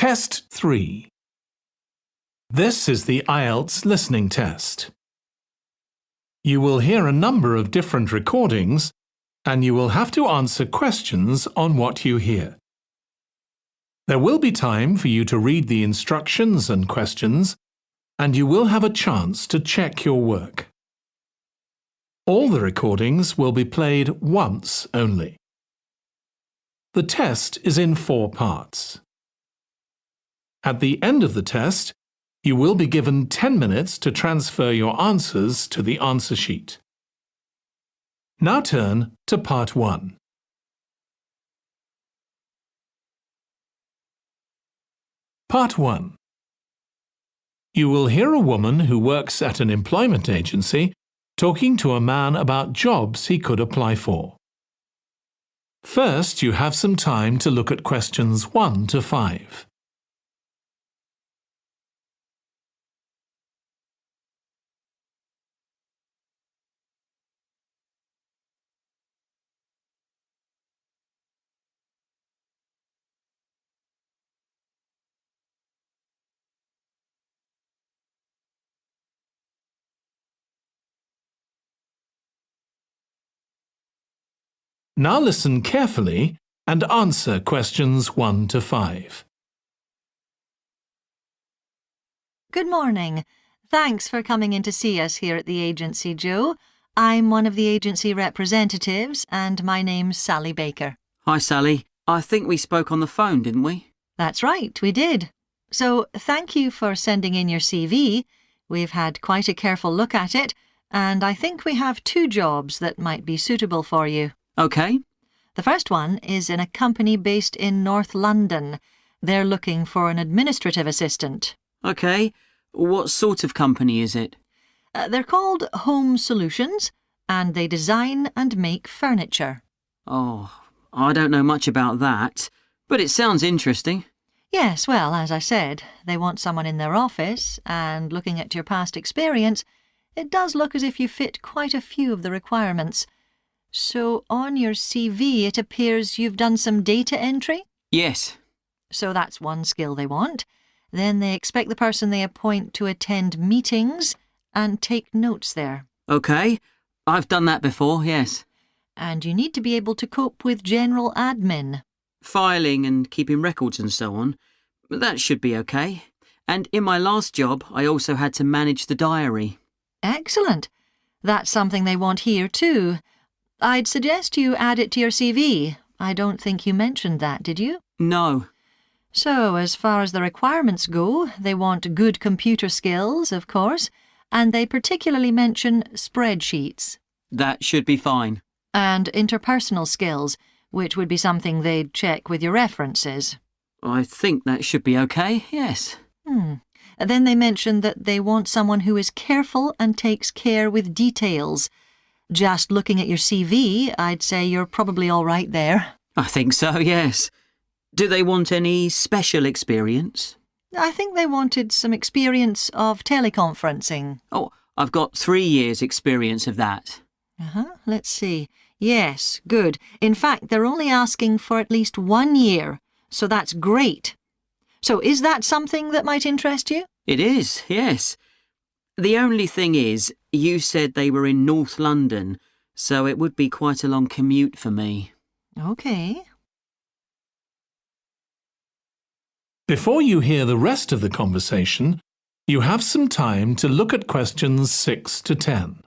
Test 3. This is the IELTS listening test. You will hear a number of different recordings and you will have to answer questions on what you hear. There will be time for you to read the instructions and questions, and you will have a chance to check your work. All the recordings will be played once only. The test is in 4 parts. At the end of the test, you will be given 10 minutes to transfer your answers to the answer sheet. Now turn to Part 1. Part 1. You will hear a woman who works at an employment agency talking to a man about jobs he could apply for. First, you have some time to look at questions 1 to 5. Now listen carefully and answer questions 1 to 5. Good morning. Thanks for coming in to see us here at the agency, Joe. I'm one of the agency representatives and my name's Sally Baker. Hi, Sally. I think we spoke on the phone, didn't we? That's right, we did. So thank you for sending in your CV. We've had quite a careful look at it, and I think we have 2 jobs that might be suitable for you. OK. The first one is in a company based in North London. They're looking for an administrative assistant. OK. What sort of company is it? They're called Home Solutions, and they design and make furniture. Oh, I don't know much about that, but it sounds interesting. Yes, well, as I said, they want someone in their office, and looking at your past experience, it does look as if you fit quite a few of the requirements. So on your CV it appears you've done some data entry? Yes. So that's one skill they want. Then they expect the person they appoint to attend meetings and take notes there. OK. I've done that before, yes. And you need to be able to cope with general admin. Filing and keeping records and so on. That should be OK. And in my last job, I also had to manage the diary. Excellent. That's something they want here too. I'd suggest you add it to your CV. I don't think you mentioned that, did you? No. So, as far as the requirements go, they want good computer skills, of course, and they particularly mention spreadsheets. That should be fine. And interpersonal skills, which would be something they'd check with your references. I think that should be OK, yes. Then they mention that they want someone who is careful and takes care with details. Just looking at your CV, I'd say you're probably all right there. I think so, yes. Do they want any special experience? I think they wanted some experience of teleconferencing. Oh, I've got 3 years' experience of that. Let's see. Yes, good. In fact, they're only asking for at least 1 year, so that's great. So is that something that might interest you? It is, yes. The only thing is, you said they were in North London, so it would be quite a long commute for me. OK. Before you hear the rest of the conversation, you have some time to look at questions 6 to 10.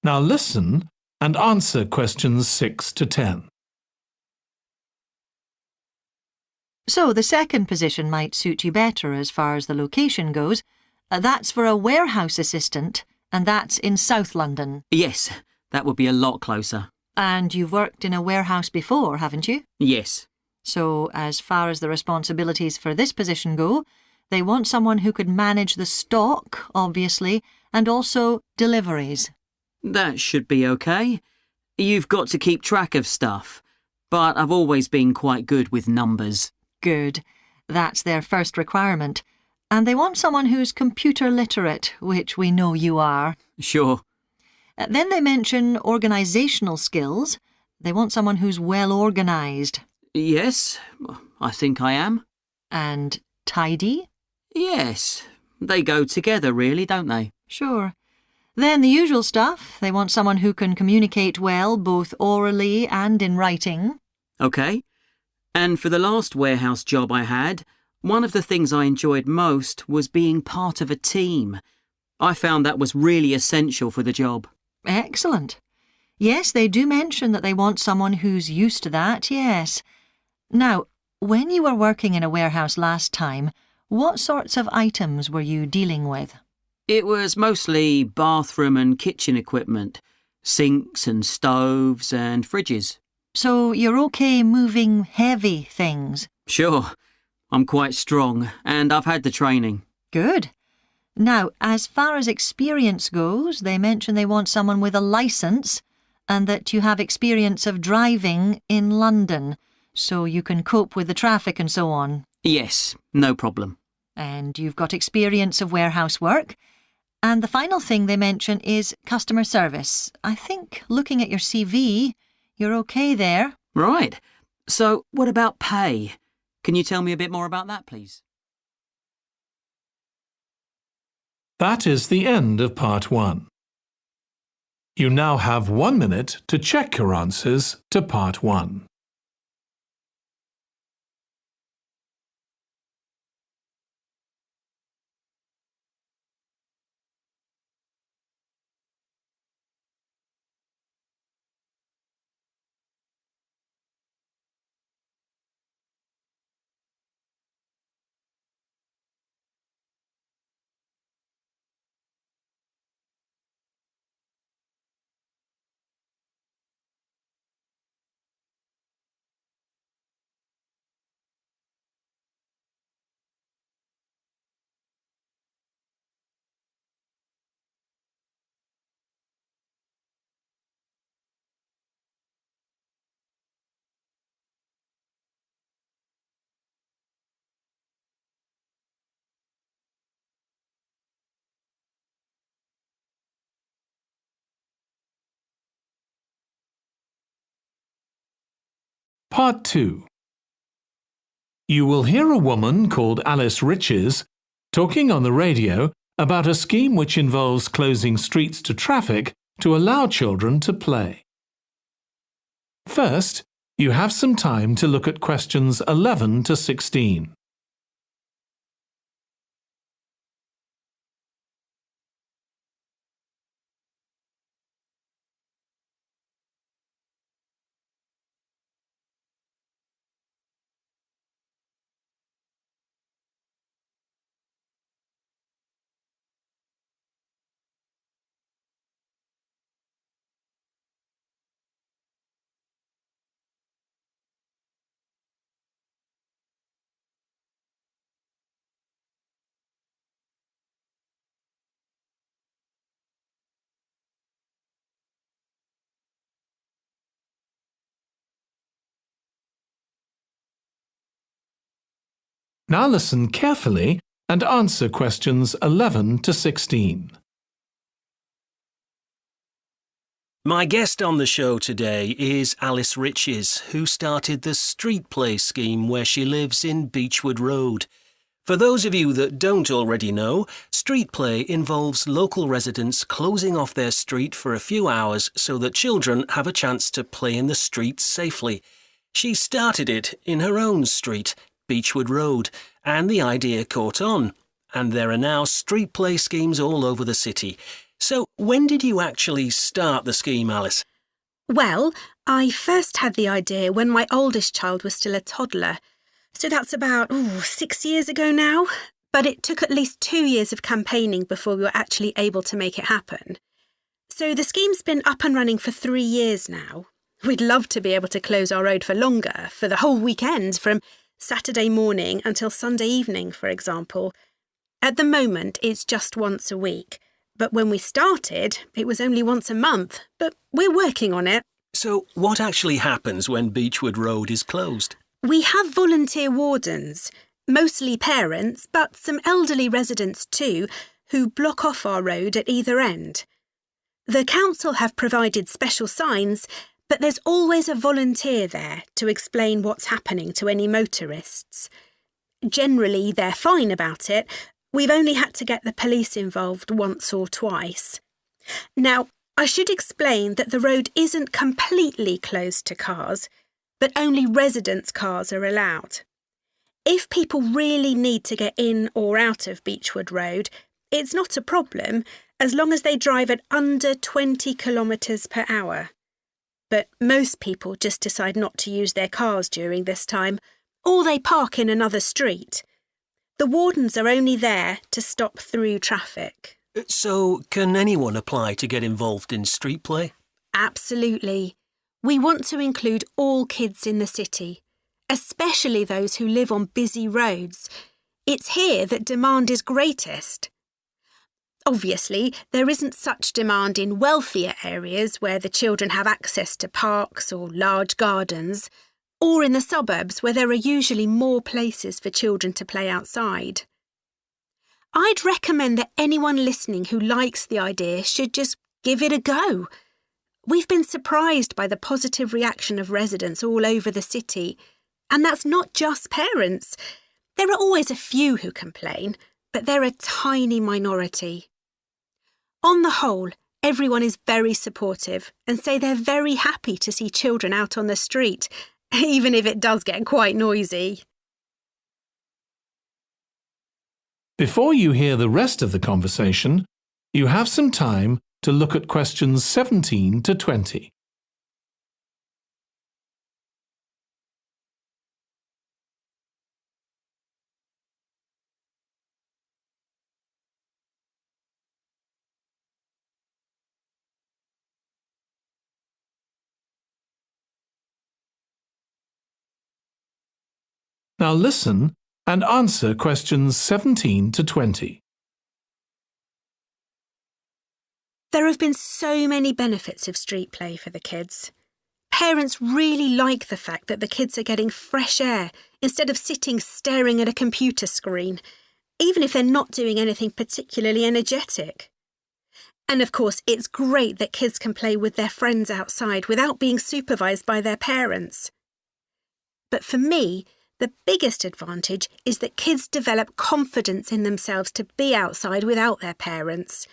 Now listen and answer questions 6 to 10. So the second position might suit you better as far as the location goes. That's for a warehouse assistant, and that's in South London. Yes, that would be a lot closer. And you've worked in a warehouse before, haven't you? Yes. So as far as the responsibilities for this position go, they want someone who could manage the stock, obviously, and also deliveries. That should be okay. You've got to keep track of stuff, but I've always been quite good with numbers. Good. That's their first requirement. And they want someone who's computer literate, which we know you are. Sure. Then they mention organisational skills. They want someone who's well organised. Yes, I think I am. And tidy? Yes, they go together really, don't they? Sure. Then the usual stuff. They want someone who can communicate well, both orally and in writing. Okay. And for the last warehouse job I had, one of the things I enjoyed most was being part of a team. I found that was really essential for the job. Excellent. Yes, they do mention that they want someone who's used to that, yes. Now, when you were working in a warehouse last time, what sorts of items were you dealing with? It was mostly bathroom and kitchen equipment, sinks and stoves and fridges. So you're okay moving heavy things? Sure, I'm quite strong and I've had the training. Good. Now, as far as experience goes, they mention they want someone with a licence and that you have experience of driving in London, so you can cope with the traffic and so on. Yes, no problem. And you've got experience of warehouse work. And the final thing they mention is customer service. I think, looking at your CV, you're okay there. Right. So, what about pay? Can you tell me a bit more about that, please? That is the end of Part 1. You now have 1 minute to check your answers to Part 1. Part 2. You will hear a woman called Alice Riches talking on the radio about a scheme which involves closing streets to traffic to allow children to play. First, you have some time to look at questions 11 to 16. Now listen carefully and answer questions 11 to 16. My guest on the show today is Alice Riches, who started the street play scheme where she lives in Beechwood Road. For those of you that don't already know, street play involves local residents closing off their street for a few hours so that children have a chance to play in the street safely. She started it in her own street, Beechwood Road, and the idea caught on, and there are now street play schemes all over the city. So when did you actually start the scheme, Alice? Well, I first had the idea when my oldest child was still a toddler, so that's about 6 years ago now, but it took at least 2 years of campaigning before we were actually able to make it happen. So the scheme's been up and running for 3 years now. We'd love to be able to close our road for longer, for the whole weekend, from Saturday morning until Sunday evening, for example. At the moment, it's just once a week, But when we started, it was only once a month, but we're working on it. So what actually happens when Beechwood Road is closed? We have volunteer wardens, mostly parents, but some elderly residents too, who block off our road at either end. The council have provided special signs, but there's always a volunteer there to explain what's happening to any motorists. Generally, they're fine about it. We've only had to get the police involved once or twice. Now, I should explain that the road isn't completely closed to cars, but only residents' cars are allowed. If people really need to get in or out of Beechwood Road, it's not a problem as long as they drive at under 20 kilometres per hour. But most people just decide not to use their cars during this time, or they park in another street. The wardens are only there to stop through traffic. So can anyone apply to get involved in street play? Absolutely. We want to include all kids in the city, especially those who live on busy roads. It's here that demand is greatest. Obviously, there isn't such demand in wealthier areas where the children have access to parks or large gardens, or in the suburbs where there are usually more places for children to play outside. I'd recommend that anyone listening who likes the idea should just give it a go. We've been surprised by the positive reaction of residents all over the city, and that's not just parents. There are always a few who complain, but they're a tiny minority. On the whole, everyone is very supportive and say they're very happy to see children out on the street, even if it does get quite noisy. Before you hear the rest of the conversation, you have some time to look at questions 17 to 20. Now listen and answer questions 17 to 20. There have been so many benefits of street play for the kids. Parents really like the fact that the kids are getting fresh air instead of sitting staring at a computer screen, even if they're not doing anything particularly energetic. And of course, it's great that kids can play with their friends outside without being supervised by their parents. But for me, the biggest advantage is that kids develop confidence in themselves to be outside without their parents.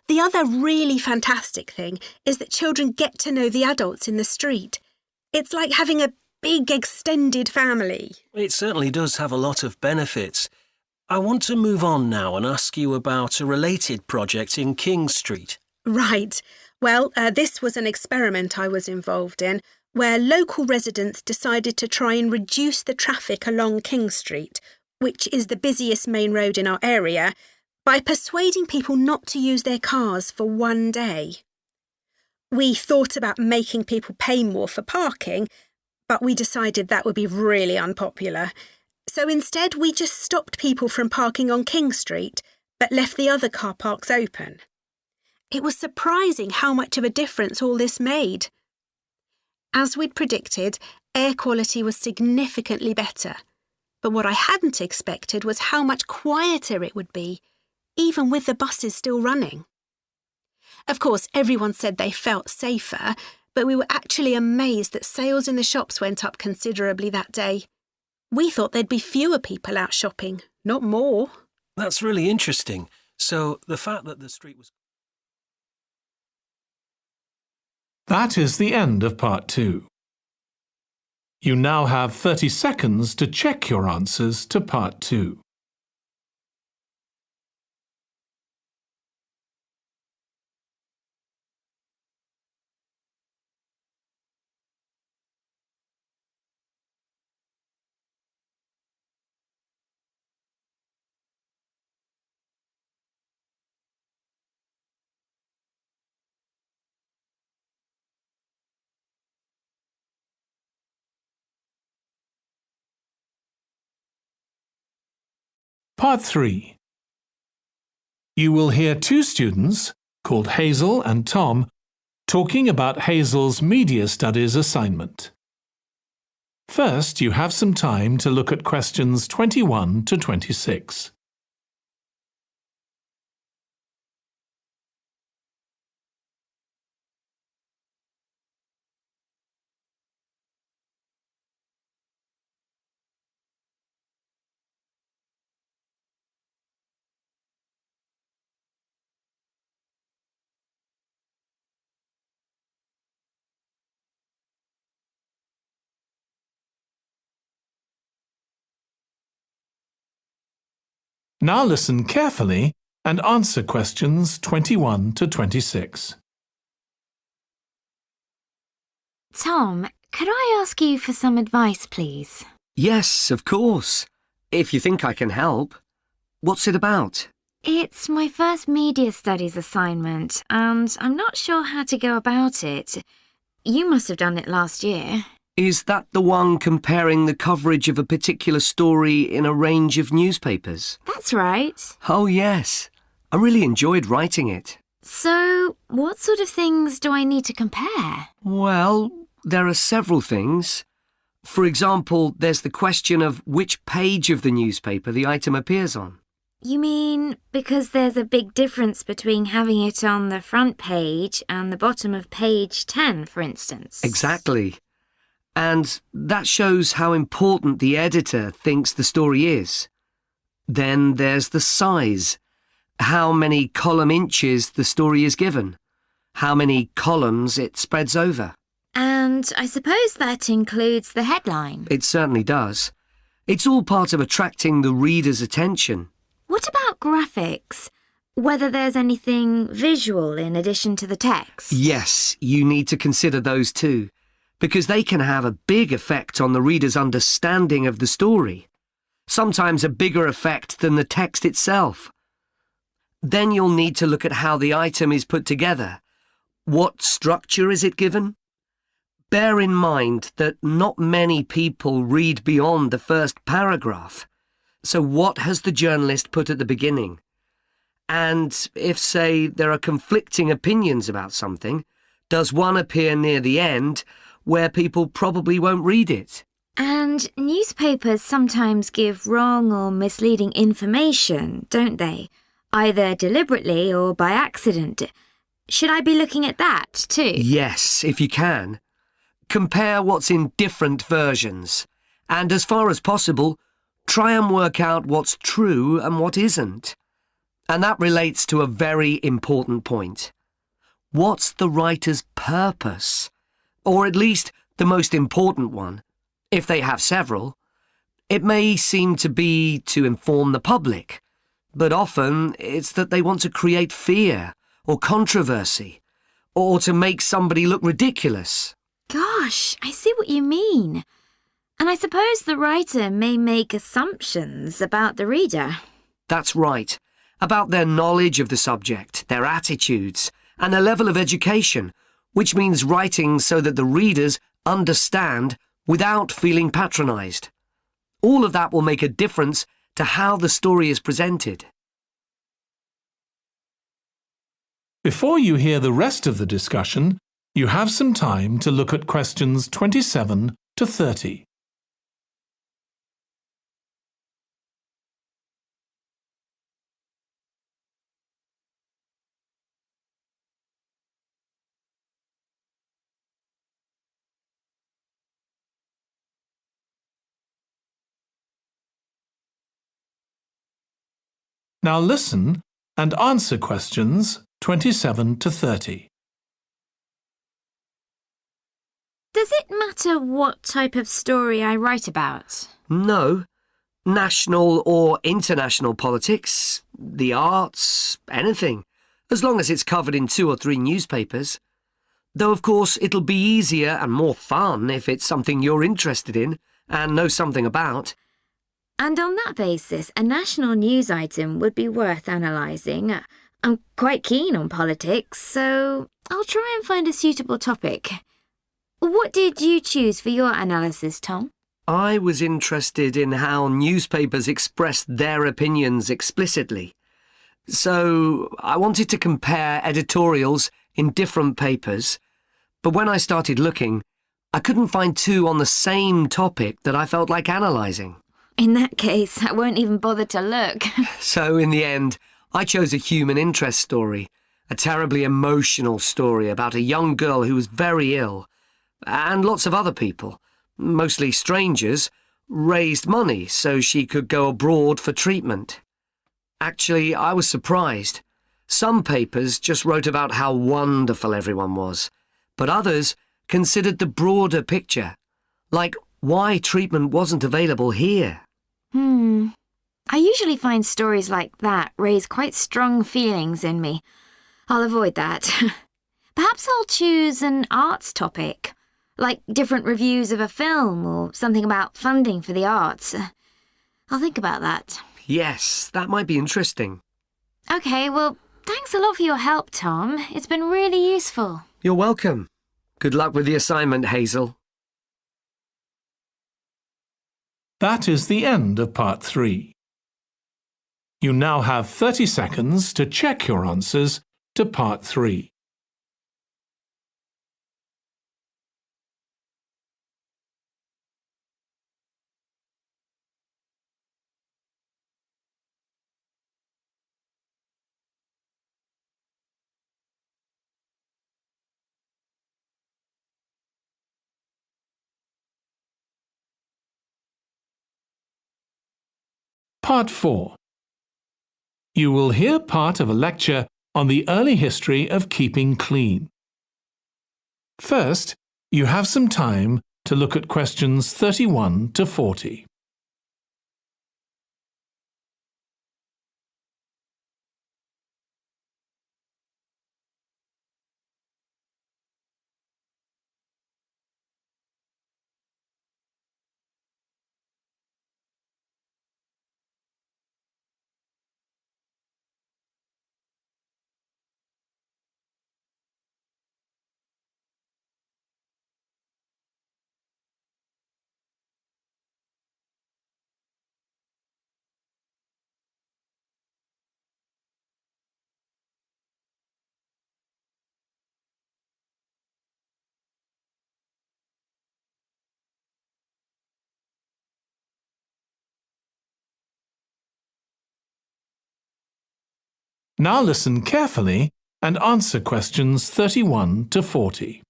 The other really fantastic thing is that children get to know the adults in the street. It's like having a big extended family. It certainly does have a lot of benefits. I want to move on now and ask you about a related project in King Street. Right. Well, this was an experiment I was involved in, where local residents decided to try and reduce the traffic along King Street, which is the busiest main road in our area, by persuading people not to use their cars for one day. We thought about making people pay more for parking, but we decided that would be really unpopular. So instead, we just stopped people from parking on King Street, but left the other car parks open. It was surprising how much of a difference all this made. As we'd predicted, air quality was significantly better. But what I hadn't expected was how much quieter it would be, even with the buses still running. Of course, everyone said they felt safer, but we were actually amazed that sales in the shops went up considerably that day. We thought there'd be fewer people out shopping, not more. That's really interesting. So the fact that the street was... That is the end of part 2. You now have 30 seconds to check your answers to part 2. Part 3. You will hear two students, called Hazel and Tom, talking about Hazel's media studies assignment. First, you have some time to look at questions 21 to 26. Now listen carefully and answer questions 21 to 26. Tom, could I ask you for some advice, please? Yes, of course. If you think I can help. What's it about? It's my first media studies assignment, and I'm not sure how to go about it. You must have done it last year. Is that the one comparing the coverage of a particular story in a range of newspapers? That's right. Oh, yes. I really enjoyed writing it. So, what sort of things do I need to compare? Well, there are several things. For example, there's the question of which page of the newspaper the item appears on. You mean because there's a big difference between having it on the front page and the bottom of page 10, for instance? Exactly. And that shows how important the editor thinks the story is. Then there's the size. How many column inches the story is given. How many columns it spreads over. And I suppose that includes the headline. It certainly does. It's all part of attracting the reader's attention. What about graphics? Whether there's anything visual in addition to the text? Yes, you need to consider those too, because they can have a big effect on the reader's understanding of the story. Sometimes a bigger effect than the text itself. Then you'll need to look at how the item is put together. What structure is it given? Bear in mind that not many people read beyond the first paragraph. So what has the journalist put at the beginning? And if, say, there are conflicting opinions about something, does one appear near the end where people probably won't read it? And newspapers sometimes give wrong or misleading information, don't they? Either deliberately or by accident. Should I be looking at that too? Yes, if you can. Compare what's in different versions. And as far as possible, try and work out what's true and what isn't. And that relates to a very important point. What's the writer's purpose? Or at least the most important one, if they have several. It may seem to be to inform the public, but often it's that they want to create fear or controversy, or to make somebody look ridiculous. Gosh, I see what you mean. And I suppose the writer may make assumptions about the reader. That's right. About their knowledge of the subject, their attitudes, and their level of education, which means writing so that the readers understand without feeling patronised. All of that will make a difference to how the story is presented. Before you hear the rest of the discussion, you have some time to look at questions 27 to 30. Now listen and answer questions 27 to 30. Does it matter what type of story I write about? No. National or international politics, the arts, anything, as long as it's covered in 2 or 3 newspapers. Though, of course, it'll be easier and more fun if it's something you're interested in and know something about. And on that basis, a national news item would be worth analysing. I'm quite keen on politics, so I'll try and find a suitable topic. What did you choose for your analysis, Tom? I was interested in how newspapers expressed their opinions explicitly. So I wanted to compare editorials in different papers, but when I started looking, I couldn't find two on the same topic that I felt like analysing. In that case, I won't even bother to look. So in the end, I chose a human interest story, a terribly emotional story about a young girl who was very ill, and lots of other people, mostly strangers, raised money so she could go abroad for treatment. Actually, I was surprised. Some papers just wrote about how wonderful everyone was, but others considered the broader picture, like why treatment wasn't available here. I usually find stories like that raise quite strong feelings in me. I'll avoid that. Perhaps I'll choose an arts topic, like different reviews of a film or something about funding for the arts. I'll think about that. Yes, that might be interesting. OK, well, thanks a lot for your help, Tom. It's been really useful. You're welcome. Good luck with the assignment, Hazel. That is the end of Part 3. You now have 30 seconds to check your answers to Part 3. Part 4. You will hear part of a lecture on the early history of keeping clean. First, you have some time to look at questions 31 to 40. Now listen carefully and answer questions 31 to 40.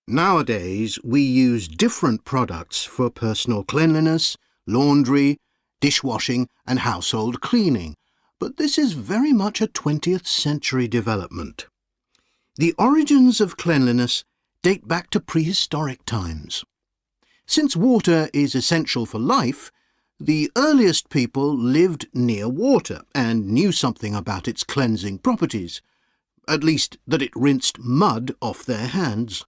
Nowadays, we use different products for personal cleanliness, laundry, dishwashing and household cleaning, but this is very much a 20th century development. The origins of cleanliness date back to prehistoric times. Since water is essential for life, the earliest people lived near water and knew something about its cleansing properties, at least that it rinsed mud off their hands.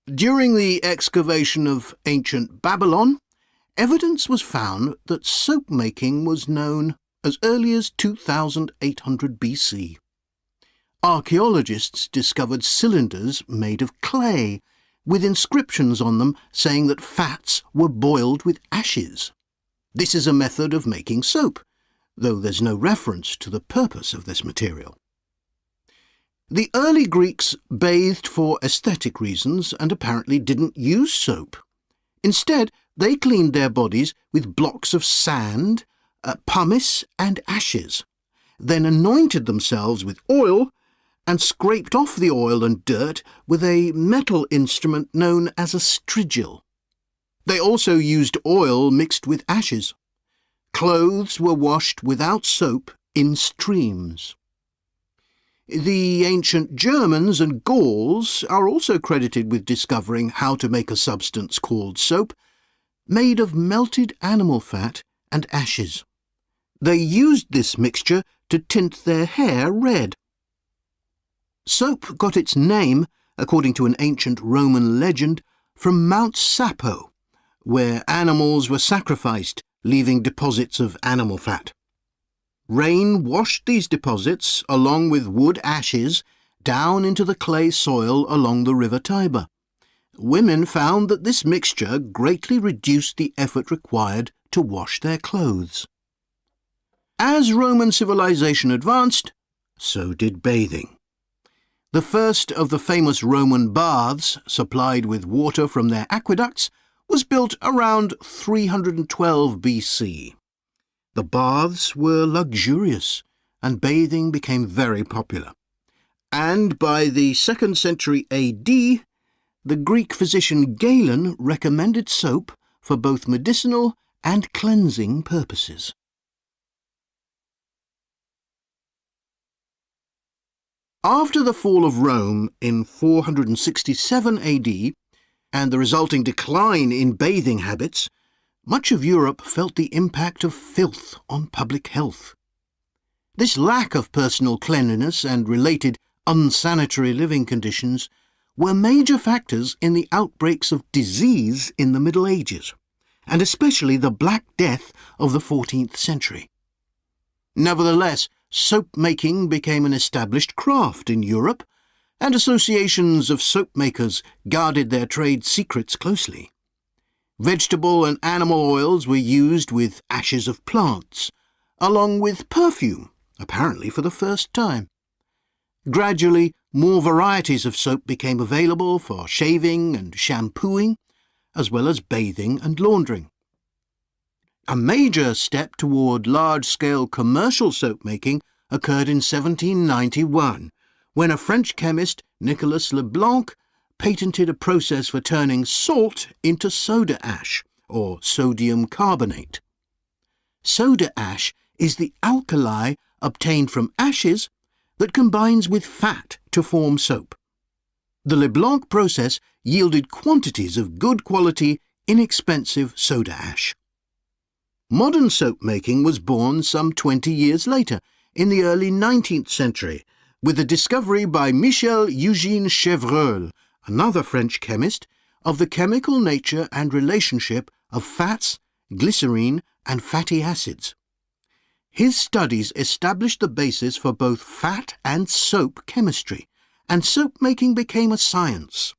During the excavation of ancient Babylon, evidence was found that soap making was known as early as 2800 BC. Archaeologists discovered cylinders made of clay, with inscriptions on them saying that fats were boiled with ashes. This is a method of making soap, though there's no reference to the purpose of this material. The early Greeks bathed for aesthetic reasons and apparently didn't use soap. Instead, they cleaned their bodies with blocks of sand, pumice and ashes, then anointed themselves with oil and scraped off the oil and dirt with a metal instrument known as a strigil. They also used oil mixed with ashes. Clothes were washed without soap in streams. The ancient Germans and Gauls are also credited with discovering how to make a substance called soap, made of melted animal fat and ashes. They used this mixture to tint their hair red. Soap got its name, according to an ancient Roman legend, from Mount Sapo, where animals were sacrificed, leaving deposits of animal fat. Rain washed these deposits, along with wood ashes, down into the clay soil along the river Tiber. Women found that this mixture greatly reduced the effort required to wash their clothes. As Roman civilization advanced, so did bathing. The first of the famous Roman baths, supplied with water from their aqueducts, was built around 312 BC. The baths were luxurious, and bathing became very popular. And by the 2nd century AD, the Greek physician Galen recommended soap for both medicinal and cleansing purposes. After the fall of Rome in 467 AD and the resulting decline in bathing habits, much of Europe felt the impact of filth on public health. This lack of personal cleanliness and related unsanitary living conditions were major factors in the outbreaks of disease in the Middle Ages, and especially the Black Death of the 14th century. Nevertheless, soap-making became an established craft in Europe, and associations of soap-makers guarded their trade secrets closely. Vegetable and animal oils were used with ashes of plants, along with perfume, apparently for the first time. Gradually, more varieties of soap became available for shaving and shampooing, as well as bathing and laundering. A major step toward large-scale commercial soap-making occurred in 1791, when a French chemist, Nicolas Leblanc, patented a process for turning salt into soda ash, or sodium carbonate. Soda ash is the alkali obtained from ashes that combines with fat to form soap. The Leblanc process yielded quantities of good quality, inexpensive soda ash. Modern soap making was born some 20 years later, in the early 19th century, with the discovery by Michel-Eugène Chevreul, another French chemist, of the chemical nature and relationship of fats, glycerine, and fatty acids. His studies established the basis for both fat and soap chemistry, and soap making became a science.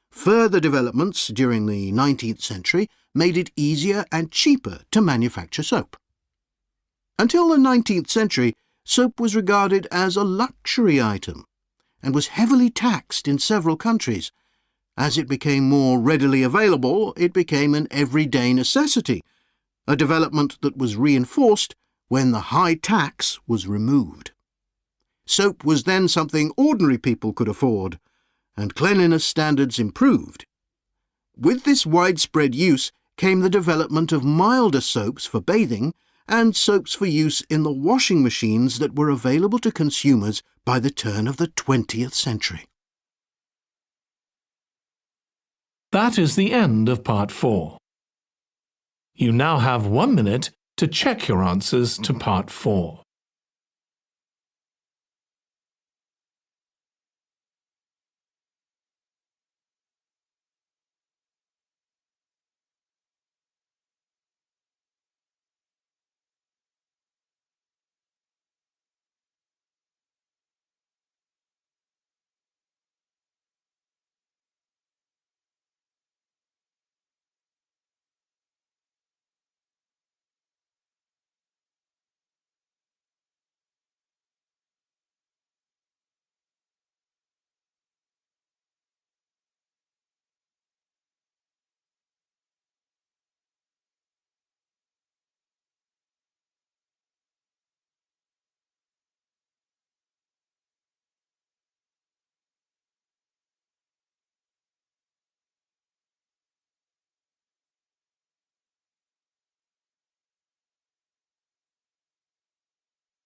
Further developments during the 19th century made it easier and cheaper to manufacture soap. Until the 19th century, soap was regarded as a luxury item and was heavily taxed in several countries. As it became more readily available, it became an everyday necessity, a development that was reinforced when the high tax was removed. Soap was then something ordinary people could afford, and cleanliness standards improved. With this widespread use came the development of milder soaps for bathing and soaps for use in the washing machines that were available to consumers by the turn of the 20th century. That is the end of Part 4. You now have 1 minute to check your answers to Part 4.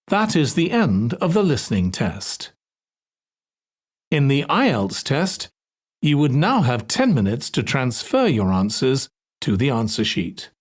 That is the end of the listening test. In the IELTS test, you would now have 10 minutes to transfer your answers to the answer sheet.